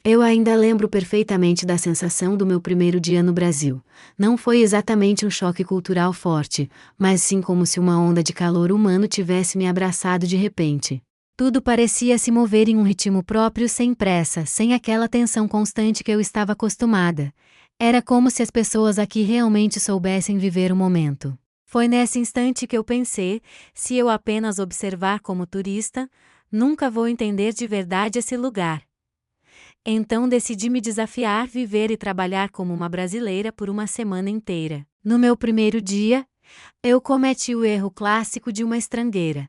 Eu ainda lembro perfeitamente da sensação do meu primeiro dia no Brasil. Não foi exatamente um choque cultural forte, mas sim como se uma onda de calor humano tivesse me abraçado de repente. Tudo parecia se mover em um ritmo próprio sem pressa, sem aquela tensão constante que eu estava acostumada. Era como se as pessoas aqui realmente soubessem viver o momento. Foi nesse instante que eu pensei: se eu apenas observar como turista, nunca vou entender de verdade esse lugar. Então decidi me desafiar, viver e trabalhar como uma brasileira por uma semana inteira. No meu primeiro dia, eu cometi o erro clássico de uma estrangeira.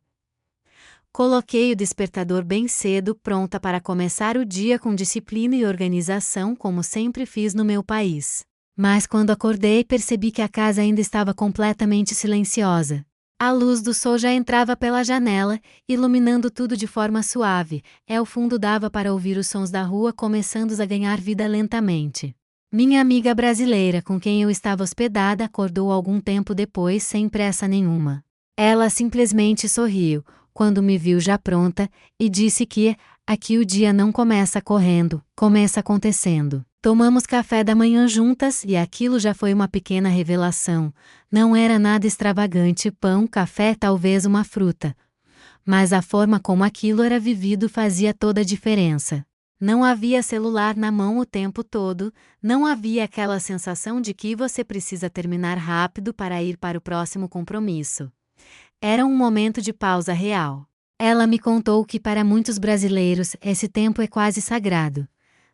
Coloquei o despertador bem cedo, pronta para começar o dia com disciplina e organização, como sempre fiz no meu país. Mas quando acordei, percebi que a casa ainda estava completamente silenciosa. A luz do sol já entrava pela janela, iluminando tudo de forma suave. Ao fundo dava para ouvir os sons da rua começando a ganhar vida lentamente. Minha amiga brasileira, com quem eu estava hospedada, acordou algum tempo depois sem pressa nenhuma. Ela simplesmente sorriu, quando me viu já pronta, e disse que, aqui o dia não começa correndo, começa acontecendo. Tomamos café da manhã juntas e aquilo já foi uma pequena revelação. Não era nada extravagante, pão, café, talvez uma fruta. Mas a forma como aquilo era vivido fazia toda a diferença. Não havia celular na mão o tempo todo, não havia aquela sensação de que você precisa terminar rápido para ir para o próximo compromisso. Era um momento de pausa real. Ela me contou que para muitos brasileiros esse tempo é quase sagrado.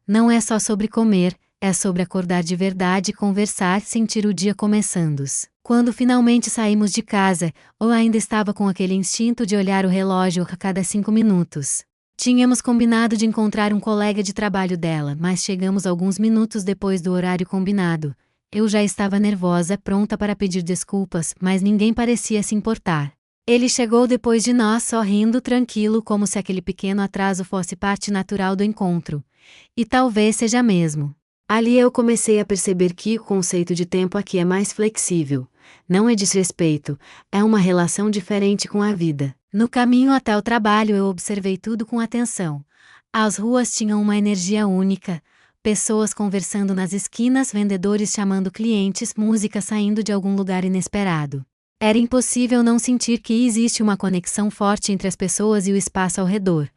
Não é só sobre comer, é sobre acordar de verdade, conversar, sentir o dia começando. Quando finalmente saímos de casa, eu ainda estava com aquele instinto de olhar o relógio a cada 5 minutos. Tínhamos combinado de encontrar um colega de trabalho dela, mas chegamos alguns minutos depois do horário combinado. Eu já estava nervosa, pronta para pedir desculpas, mas ninguém parecia se importar. Ele chegou depois de nós, sorrindo, tranquilo, como se aquele pequeno atraso fosse parte natural do encontro. E talvez seja mesmo. Ali eu comecei a perceber que o conceito de tempo aqui é mais flexível. Não é desrespeito, é uma relação diferente com a vida. No caminho até o trabalho eu observei tudo com atenção. As ruas tinham uma energia única. Pessoas conversando nas esquinas, vendedores chamando clientes, música saindo de algum lugar inesperado. Era impossível não sentir que existe uma conexão forte entre as pessoas e o espaço ao redor.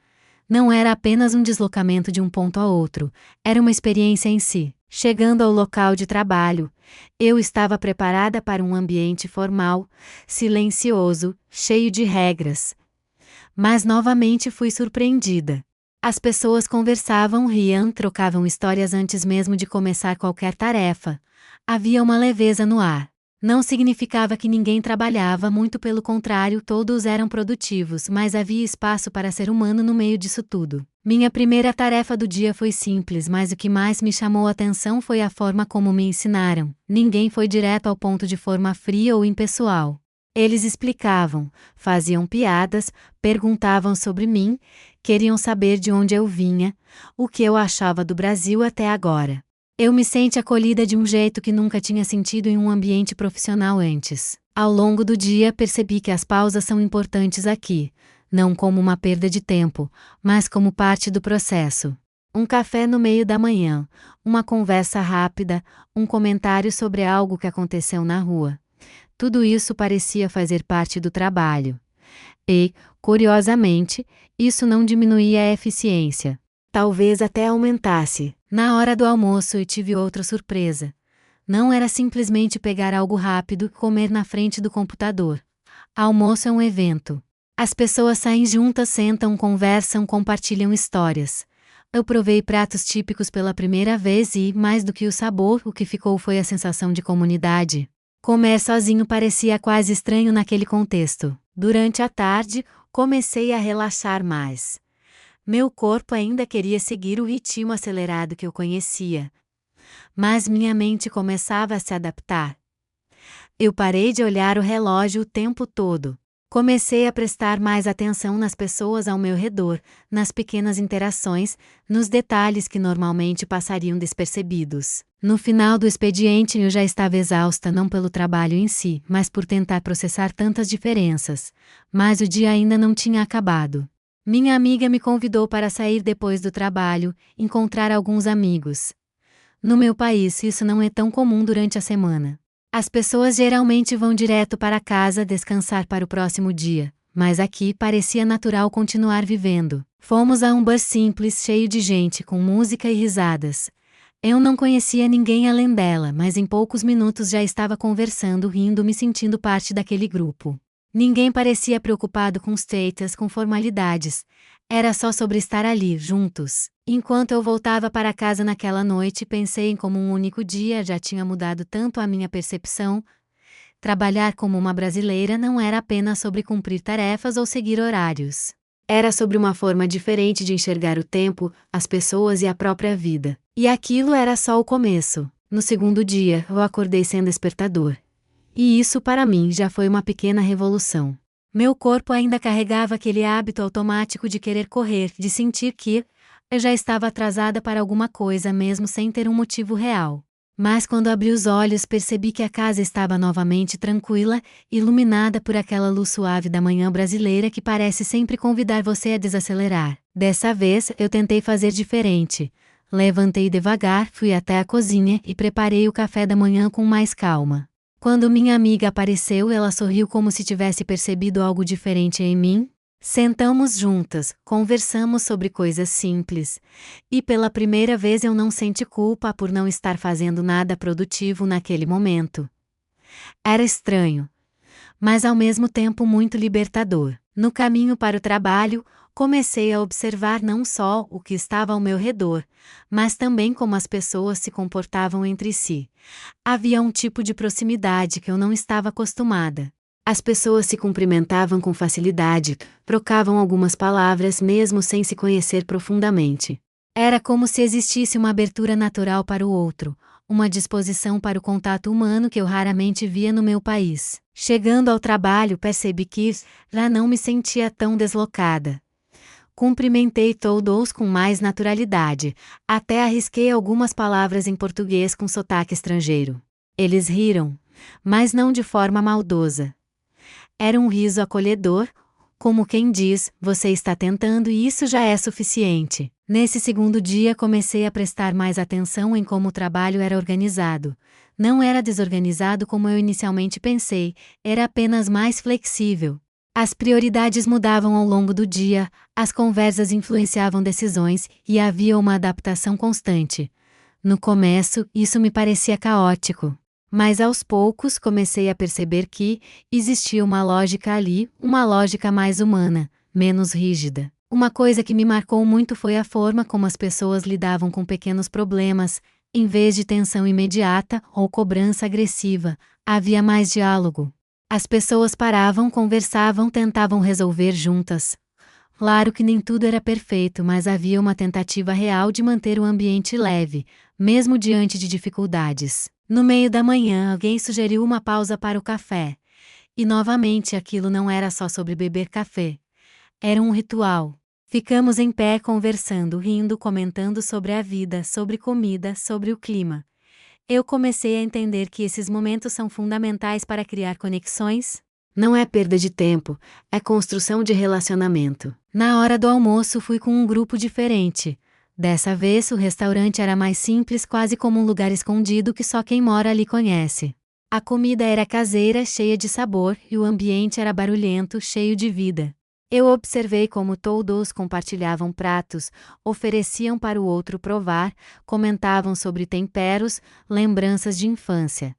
Não era apenas um deslocamento de um ponto a outro, era uma experiência em si. Chegando ao local de trabalho, eu estava preparada para um ambiente formal, silencioso, cheio de regras. Mas novamente fui surpreendida. As pessoas conversavam, riam, trocavam histórias antes mesmo de começar qualquer tarefa. Havia uma leveza no ar. Não significava que ninguém trabalhava, muito pelo contrário, todos eram produtivos, mas havia espaço para ser humano no meio disso tudo. Minha primeira tarefa do dia foi simples, mas o que mais me chamou a atenção foi a forma como me ensinaram. Ninguém foi direto ao ponto de forma fria ou impessoal. Eles explicavam, faziam piadas, perguntavam sobre mim, queriam saber de onde eu vinha, o que eu achava do Brasil até agora. Eu me senti acolhida de um jeito que nunca tinha sentido em um ambiente profissional antes. Ao longo do dia percebi que as pausas são importantes aqui, não como uma perda de tempo, mas como parte do processo. Um café no meio da manhã, uma conversa rápida, um comentário sobre algo que aconteceu na rua. Tudo isso parecia fazer parte do trabalho. E, curiosamente, isso não diminuía a eficiência. Talvez até aumentasse. Na hora do almoço eu tive outra surpresa. Não era simplesmente pegar algo rápido e comer na frente do computador. Almoço é um evento. As pessoas saem juntas, sentam, conversam, compartilham histórias. Eu provei pratos típicos pela primeira vez e, mais do que o sabor, o que ficou foi a sensação de comunidade. Comer sozinho parecia quase estranho naquele contexto. Durante a tarde, comecei a relaxar mais. Meu corpo ainda queria seguir o ritmo acelerado que eu conhecia. Mas minha mente começava a se adaptar. Eu parei de olhar o relógio o tempo todo. Comecei a prestar mais atenção nas pessoas ao meu redor, nas pequenas interações, nos detalhes que normalmente passariam despercebidos. No final do expediente eu já estava exausta não pelo trabalho em si, mas por tentar processar tantas diferenças. Mas o dia ainda não tinha acabado. Minha amiga me convidou para sair depois do trabalho, encontrar alguns amigos. No meu país, isso não é tão comum durante a semana. As pessoas geralmente vão direto para casa descansar para o próximo dia, mas aqui parecia natural continuar vivendo. Fomos a um bar simples cheio de gente com música e risadas. Eu não conhecia ninguém além dela, mas em poucos minutos já estava conversando, rindo, me sentindo parte daquele grupo. Ninguém parecia preocupado com status, com formalidades. Era só sobre estar ali, juntos. Enquanto eu voltava para casa naquela noite, pensei em como um único dia já tinha mudado tanto a minha percepção. Trabalhar como uma brasileira não era apenas sobre cumprir tarefas ou seguir horários. Era sobre uma forma diferente de enxergar o tempo, as pessoas e a própria vida. E aquilo era só o começo. No segundo dia, eu acordei sem despertador. E isso para mim já foi uma pequena revolução. Meu corpo ainda carregava aquele hábito automático de querer correr, de sentir que eu já estava atrasada para alguma coisa mesmo sem ter um motivo real. Mas quando abri os olhos percebi que a casa estava novamente tranquila, iluminada por aquela luz suave da manhã brasileira que parece sempre convidar você a desacelerar. Dessa vez, eu tentei fazer diferente. Levantei devagar, fui até a cozinha e preparei o café da manhã com mais calma. Quando minha amiga apareceu, ela sorriu como se tivesse percebido algo diferente em mim. Sentamos juntas, conversamos sobre coisas simples. E pela primeira vez eu não senti culpa por não estar fazendo nada produtivo naquele momento. Era estranho, mas ao mesmo tempo muito libertador. No caminho para o trabalho, comecei a observar não só o que estava ao meu redor, mas também como as pessoas se comportavam entre si. Havia um tipo de proximidade que eu não estava acostumada. As pessoas se cumprimentavam com facilidade, trocavam algumas palavras mesmo sem se conhecer profundamente. Era como se existisse uma abertura natural para o outro, uma disposição para o contato humano que eu raramente via no meu país. Chegando ao trabalho, percebi que já não me sentia tão deslocada. Cumprimentei todos com mais naturalidade, até arrisquei algumas palavras em português com sotaque estrangeiro. Eles riram, mas não de forma maldosa. Era um riso acolhedor, como quem diz, você está tentando e isso já é suficiente. Nesse segundo dia comecei a prestar mais atenção em como o trabalho era organizado. Não era desorganizado como eu inicialmente pensei, era apenas mais flexível. As prioridades mudavam ao longo do dia, as conversas influenciavam decisões e havia uma adaptação constante. No começo, isso me parecia caótico. Mas aos poucos comecei a perceber que existia uma lógica ali, uma lógica mais humana, menos rígida. Uma coisa que me marcou muito foi a forma como as pessoas lidavam com pequenos problemas. Em vez de tensão imediata ou cobrança agressiva, havia mais diálogo. As pessoas paravam, conversavam, tentavam resolver juntas. Claro que nem tudo era perfeito, mas havia uma tentativa real de manter o ambiente leve, mesmo diante de dificuldades. No meio da manhã, alguém sugeriu uma pausa para o café. E novamente aquilo não era só sobre beber café. Era um ritual. Ficamos em pé conversando, rindo, comentando sobre a vida, sobre comida, sobre o clima. Eu comecei a entender que esses momentos são fundamentais para criar conexões. Não é perda de tempo, é construção de relacionamento. Na hora do almoço fui com um grupo diferente. Dessa vez o restaurante era mais simples, quase como um lugar escondido que só quem mora ali conhece. A comida era caseira, cheia de sabor, e o ambiente era barulhento, cheio de vida. Eu observei como todos compartilhavam pratos, ofereciam para o outro provar, comentavam sobre temperos, lembranças de infância.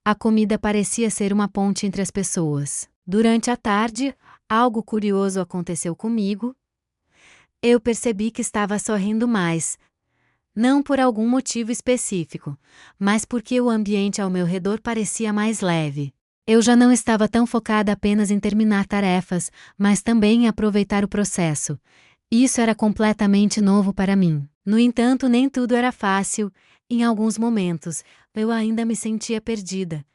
A comida parecia ser uma ponte entre as pessoas. Durante a tarde, algo curioso aconteceu comigo. Eu percebi que estava sorrindo mais. Não por algum motivo específico, mas porque o ambiente ao meu redor parecia mais leve. Eu já não estava tão focada apenas em terminar tarefas, mas também em aproveitar o processo. Isso era completamente novo para mim. No entanto, nem tudo era fácil. Em alguns momentos, eu ainda me sentia perdida.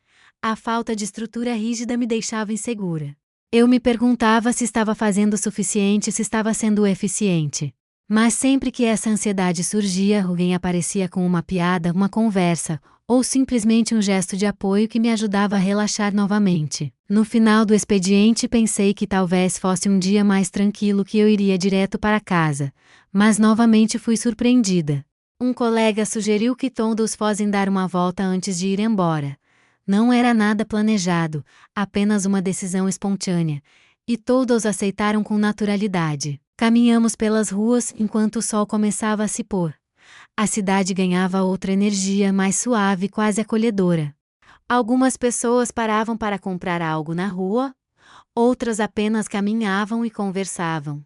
A falta de estrutura rígida me deixava insegura. Eu me perguntava se estava fazendo o suficiente, se estava sendo eficiente. Mas sempre que essa ansiedade surgia, alguém aparecia com uma piada, uma conversa, ou simplesmente um gesto de apoio que me ajudava a relaxar novamente. No final do expediente pensei que talvez fosse um dia mais tranquilo, que eu iria direto para casa, mas novamente fui surpreendida. Um colega sugeriu que todos fossem dar uma volta antes de ir embora. Não era nada planejado, apenas uma decisão espontânea, e todos aceitaram com naturalidade. Caminhamos pelas ruas enquanto o sol começava a se pôr. A cidade ganhava outra energia, mais suave, quase acolhedora. Algumas pessoas paravam para comprar algo na rua, outras apenas caminhavam e conversavam.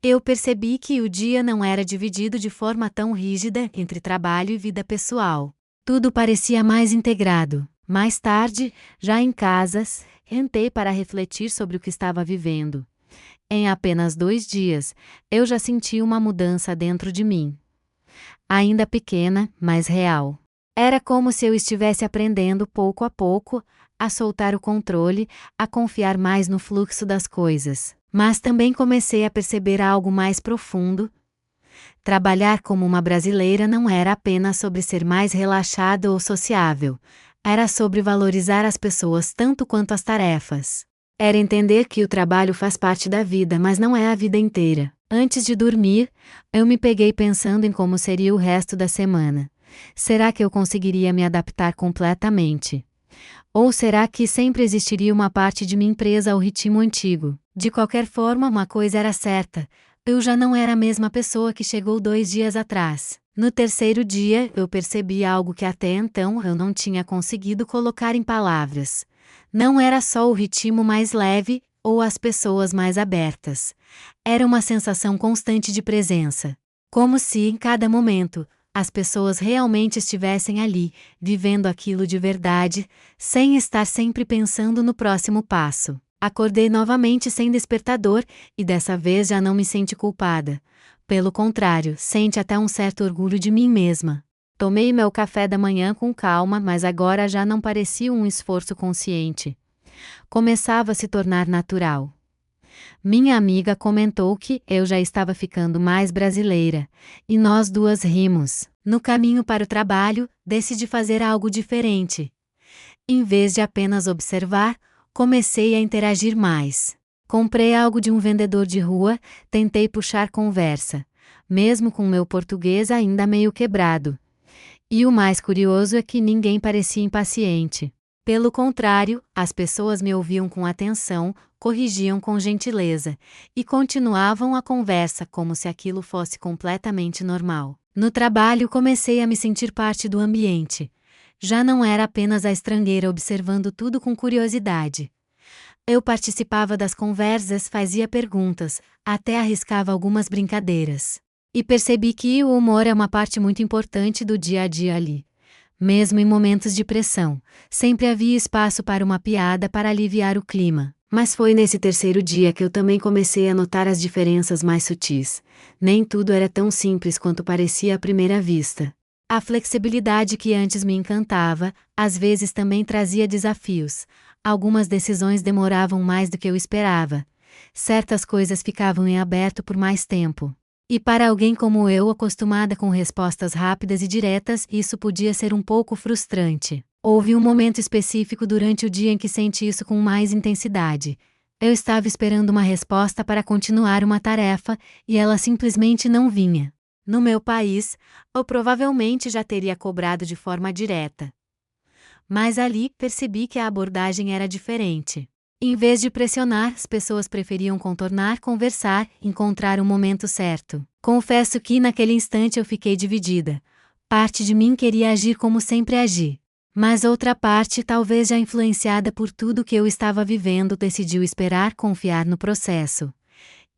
Eu percebi que o dia não era dividido de forma tão rígida entre trabalho e vida pessoal. Tudo parecia mais integrado. Mais tarde, já em casa, sentei para refletir sobre o que estava vivendo. Em apenas 2 dias, eu já senti uma mudança dentro de mim. Ainda pequena, mas real. Era como se eu estivesse aprendendo pouco a pouco a soltar o controle, a confiar mais no fluxo das coisas. Mas também comecei a perceber algo mais profundo. Trabalhar como uma brasileira não era apenas sobre ser mais relaxada ou sociável. Era sobre valorizar as pessoas tanto quanto as tarefas. Era entender que o trabalho faz parte da vida, mas não é a vida inteira. Antes de dormir, eu me peguei pensando em como seria o resto da semana. Será que eu conseguiria me adaptar completamente? Ou será que sempre existiria uma parte de mim presa ao ritmo antigo? De qualquer forma, uma coisa era certa: eu já não era a mesma pessoa que chegou 2 dias atrás. No terceiro dia, eu percebi algo que até então eu não tinha conseguido colocar em palavras. Não era só o ritmo mais leve, ou as pessoas mais abertas. Era uma sensação constante de presença. Como se, em cada momento, as pessoas realmente estivessem ali, vivendo aquilo de verdade, sem estar sempre pensando no próximo passo. Acordei novamente sem despertador, e dessa vez já não me senti culpada. Pelo contrário, senti até um certo orgulho de mim mesma. Tomei meu café da manhã com calma, mas agora já não parecia um esforço consciente. Começava a se tornar natural. Minha amiga comentou que eu já estava ficando mais brasileira, e nós duas rimos. No caminho para o trabalho, decidi fazer algo diferente. Em vez de apenas observar, comecei a interagir mais. Comprei algo de um vendedor de rua, tentei puxar conversa, mesmo com meu português ainda meio quebrado. E o mais curioso é que ninguém parecia impaciente. Pelo contrário, as pessoas me ouviam com atenção, corrigiam com gentileza, e continuavam a conversa como se aquilo fosse completamente normal. No trabalho comecei a me sentir parte do ambiente. Já não era apenas a estrangeira observando tudo com curiosidade. Eu participava das conversas, fazia perguntas, até arriscava algumas brincadeiras. E percebi que o humor é uma parte muito importante do dia a dia ali. Mesmo em momentos de pressão, sempre havia espaço para uma piada para aliviar o clima. Mas foi nesse terceiro dia que eu também comecei a notar as diferenças mais sutis. Nem tudo era tão simples quanto parecia à primeira vista. A flexibilidade que antes me encantava, às vezes também trazia desafios. Algumas decisões demoravam mais do que eu esperava. Certas coisas ficavam em aberto por mais tempo. E para alguém como eu, acostumada com respostas rápidas e diretas, isso podia ser um pouco frustrante. Houve um momento específico durante o dia em que senti isso com mais intensidade. Eu estava esperando uma resposta para continuar uma tarefa, e ela simplesmente não vinha. No meu país, eu provavelmente já teria cobrado de forma direta. Mas ali, percebi que a abordagem era diferente. Em vez de pressionar, as pessoas preferiam contornar, conversar, encontrar o momento certo. Confesso que naquele instante eu fiquei dividida. Parte de mim queria agir como sempre agi. Mas outra parte, talvez já influenciada por tudo que eu estava vivendo, decidiu esperar, confiar no processo.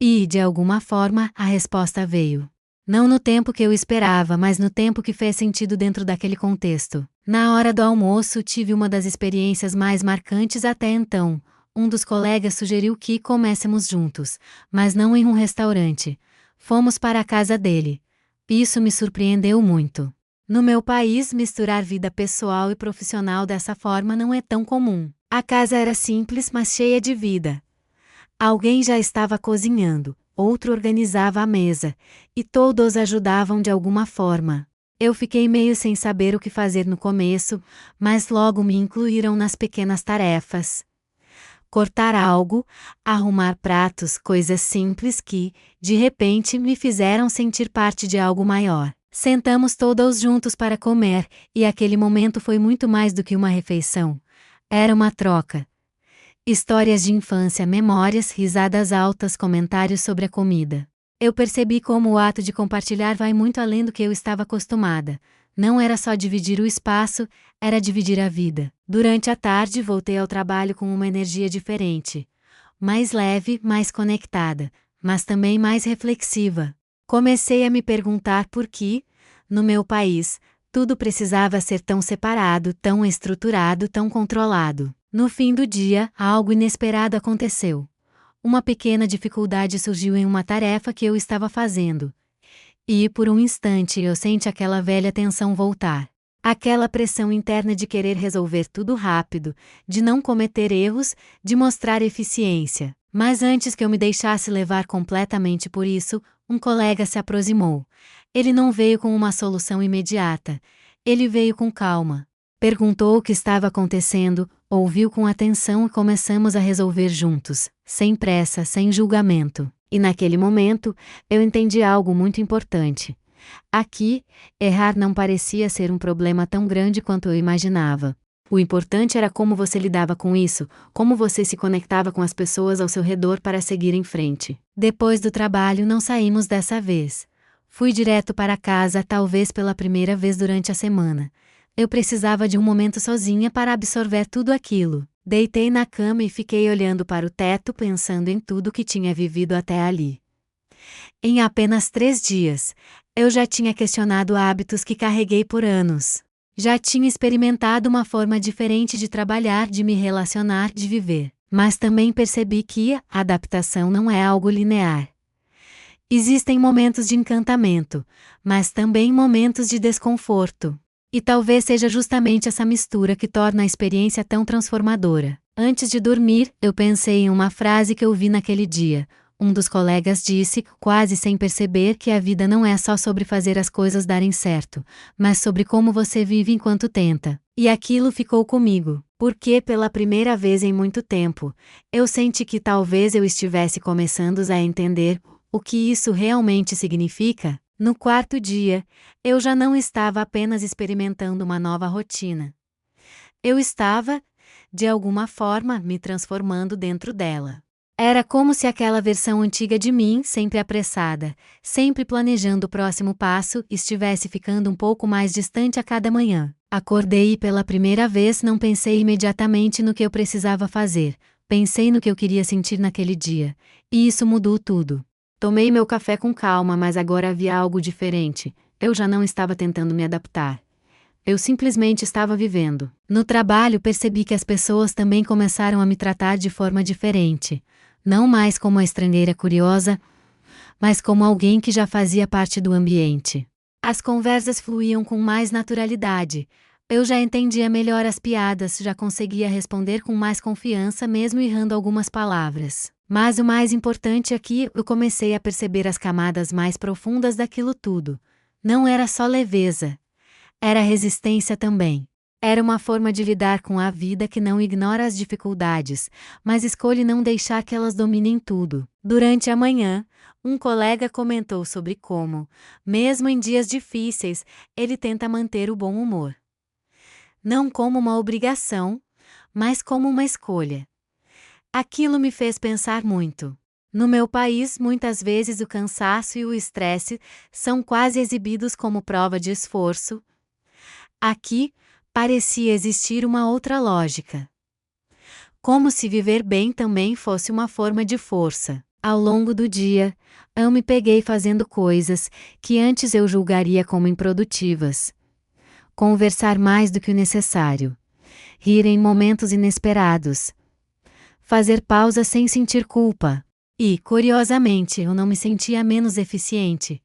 E, de alguma forma, a resposta veio. Não no tempo que eu esperava, mas no tempo que fez sentido dentro daquele contexto. Na hora do almoço, tive uma das experiências mais marcantes até então. Um dos colegas sugeriu que comêssemos juntos, mas não em um restaurante. Fomos para a casa dele. Isso me surpreendeu muito. No meu país, misturar vida pessoal e profissional dessa forma não é tão comum. A casa era simples, mas cheia de vida. Alguém já estava cozinhando, outro organizava a mesa, e todos ajudavam de alguma forma. Eu fiquei meio sem saber o que fazer no começo, mas logo me incluíram nas pequenas tarefas. Cortar algo, arrumar pratos, coisas simples que, de repente, me fizeram sentir parte de algo maior. Sentamos todos juntos para comer, e aquele momento foi muito mais do que uma refeição. Era uma troca. Histórias de infância, memórias, risadas altas, comentários sobre a comida. Eu percebi como o ato de compartilhar vai muito além do que eu estava acostumada. Não era só dividir o espaço, era dividir a vida. Durante a tarde voltei ao trabalho com uma energia diferente. Mais leve, mais conectada, mas também mais reflexiva. Comecei a me perguntar por que, no meu país, tudo precisava ser tão separado, tão estruturado, tão controlado. No fim do dia, algo inesperado aconteceu. Uma pequena dificuldade surgiu em uma tarefa que eu estava fazendo. E, por um instante, eu senti aquela velha tensão voltar. Aquela pressão interna de querer resolver tudo rápido, de não cometer erros, de mostrar eficiência. Mas antes que eu me deixasse levar completamente por isso, um colega se aproximou. Ele não veio com uma solução imediata. Ele veio com calma. Perguntou o que estava acontecendo, ouviu com atenção e começamos a resolver juntos, sem pressa, sem julgamento. E naquele momento, eu entendi algo muito importante. Aqui, errar não parecia ser um problema tão grande quanto eu imaginava. O importante era como você lidava com isso, como você se conectava com as pessoas ao seu redor para seguir em frente. Depois do trabalho, não saímos dessa vez. Fui direto para casa, talvez pela primeira vez durante a semana. Eu precisava de um momento sozinha para absorver tudo aquilo. Deitei na cama e fiquei olhando para o teto pensando em tudo que tinha vivido até ali. Em apenas 3 dias, eu já tinha questionado hábitos que carreguei por anos. Já tinha experimentado uma forma diferente de trabalhar, de me relacionar, de viver. Mas também percebi que a adaptação não é algo linear. Existem momentos de encantamento, mas também momentos de desconforto. E talvez seja justamente essa mistura que torna a experiência tão transformadora. Antes de dormir, eu pensei em uma frase que eu vi naquele dia. Um dos colegas disse, quase sem perceber, que a vida não é só sobre fazer as coisas darem certo, mas sobre como você vive enquanto tenta. E aquilo ficou comigo, porque pela primeira vez em muito tempo, eu senti que talvez eu estivesse começando a entender o que isso realmente significa. No 4º dia, eu já não estava apenas experimentando uma nova rotina. Eu estava, de alguma forma, me transformando dentro dela. Era como se aquela versão antiga de mim, sempre apressada, sempre planejando o próximo passo, estivesse ficando um pouco mais distante a cada manhã. Acordei e pela primeira vez não pensei imediatamente no que eu precisava fazer, pensei no que eu queria sentir naquele dia. E isso mudou tudo. Tomei meu café com calma, mas agora havia algo diferente. Eu já não estava tentando me adaptar. Eu simplesmente estava vivendo. No trabalho percebi que as pessoas também começaram a me tratar de forma diferente. Não mais como a estrangeira curiosa, mas como alguém que já fazia parte do ambiente. As conversas fluíam com mais naturalidade. Eu já entendia melhor as piadas, já conseguia responder com mais confiança mesmo errando algumas palavras. Mas o mais importante é que eu comecei a perceber as camadas mais profundas daquilo tudo. Não era só leveza. Era resistência também. Era uma forma de lidar com a vida que não ignora as dificuldades, mas escolhe não deixar que elas dominem tudo. Durante a manhã, um colega comentou sobre como, mesmo em dias difíceis, ele tenta manter o bom humor. Não como uma obrigação, mas como uma escolha. Aquilo me fez pensar muito. No meu país, muitas vezes o cansaço e o estresse são quase exibidos como prova de esforço. Aqui, parecia existir uma outra lógica. Como se viver bem também fosse uma forma de força. Ao longo do dia, eu me peguei fazendo coisas que antes eu julgaria como improdutivas. Conversar mais do que o necessário. Rir em momentos inesperados. Fazer pausa sem sentir culpa. E, curiosamente, eu não me sentia menos eficiente.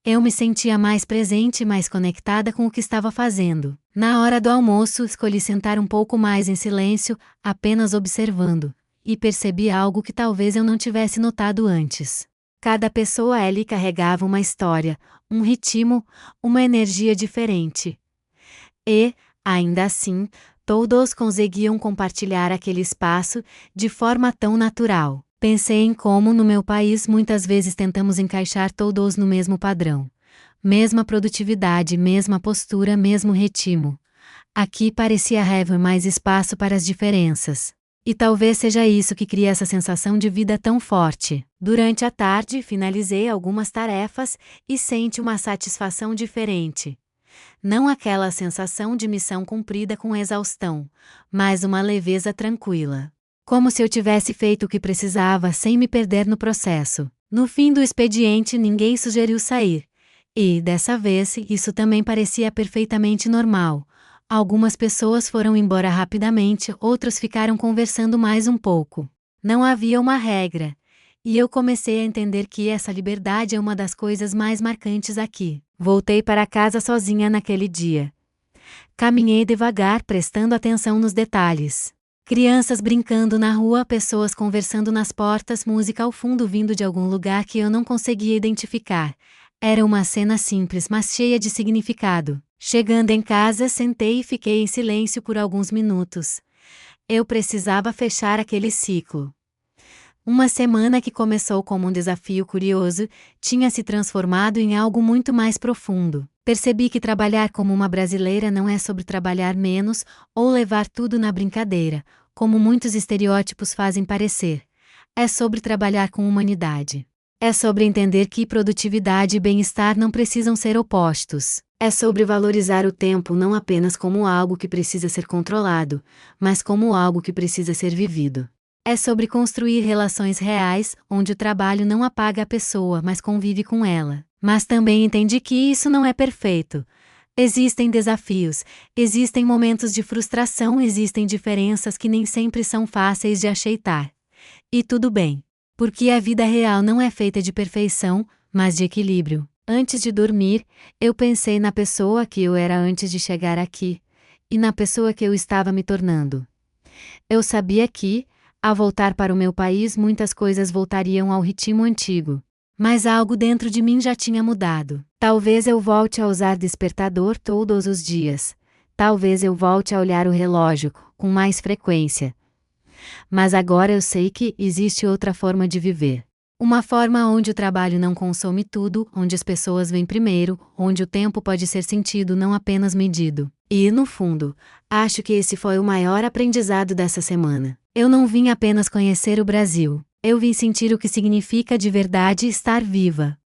Eu me sentia mais presente e mais conectada com o que estava fazendo. Na hora do almoço, escolhi sentar um pouco mais em silêncio, apenas observando. E percebi algo que talvez eu não tivesse notado antes. Cada pessoa ali carregava uma história, um ritmo, uma energia diferente. E, ainda assim, todos conseguiam compartilhar aquele espaço de forma tão natural. Pensei em como no meu país muitas vezes tentamos encaixar todos no mesmo padrão. Mesma produtividade, mesma postura, mesmo ritmo. Aqui parecia haver mais espaço para as diferenças. E talvez seja isso que cria essa sensação de vida tão forte. Durante a tarde, finalizei algumas tarefas e senti uma satisfação diferente. Não aquela sensação de missão cumprida com exaustão, mas uma leveza tranquila. Como se eu tivesse feito o que precisava sem me perder no processo. No fim do expediente, ninguém sugeriu sair. E, dessa vez, isso também parecia perfeitamente normal. Algumas pessoas foram embora rapidamente, outras ficaram conversando mais um pouco. Não havia uma regra. E eu comecei a entender que essa liberdade é uma das coisas mais marcantes aqui. Voltei para casa sozinha naquele dia. Caminhei devagar, prestando atenção nos detalhes. Crianças brincando na rua, pessoas conversando nas portas, música ao fundo vindo de algum lugar que eu não conseguia identificar. Era uma cena simples, mas cheia de significado. Chegando em casa, sentei e fiquei em silêncio por alguns minutos. Eu precisava fechar aquele ciclo. Uma semana que começou como um desafio curioso, tinha se transformado em algo muito mais profundo. Percebi que trabalhar como uma brasileira não é sobre trabalhar menos ou levar tudo na brincadeira, como muitos estereótipos fazem parecer. É sobre trabalhar com humanidade. É sobre entender que produtividade e bem-estar não precisam ser opostos. É sobre valorizar o tempo não apenas como algo que precisa ser controlado, mas como algo que precisa ser vivido. É sobre construir relações reais, onde o trabalho não apaga a pessoa, mas convive com ela. Mas também entendi que isso não é perfeito. Existem desafios, existem momentos de frustração, existem diferenças que nem sempre são fáceis de aceitar. E tudo bem. Porque a vida real não é feita de perfeição, mas de equilíbrio. Antes de dormir, eu pensei na pessoa que eu era antes de chegar aqui, e na pessoa que eu estava me tornando. Eu sabia que, ao voltar para o meu país, muitas coisas voltariam ao ritmo antigo. Mas algo dentro de mim já tinha mudado. Talvez eu volte a usar despertador todos os dias. Talvez eu volte a olhar o relógio com mais frequência. Mas agora eu sei que existe outra forma de viver. Uma forma onde o trabalho não consome tudo, onde as pessoas vêm primeiro, onde o tempo pode ser sentido não apenas medido. E, no fundo, acho que esse foi o maior aprendizado dessa semana. Eu não vim apenas conhecer o Brasil. Eu vim sentir o que significa de verdade estar viva.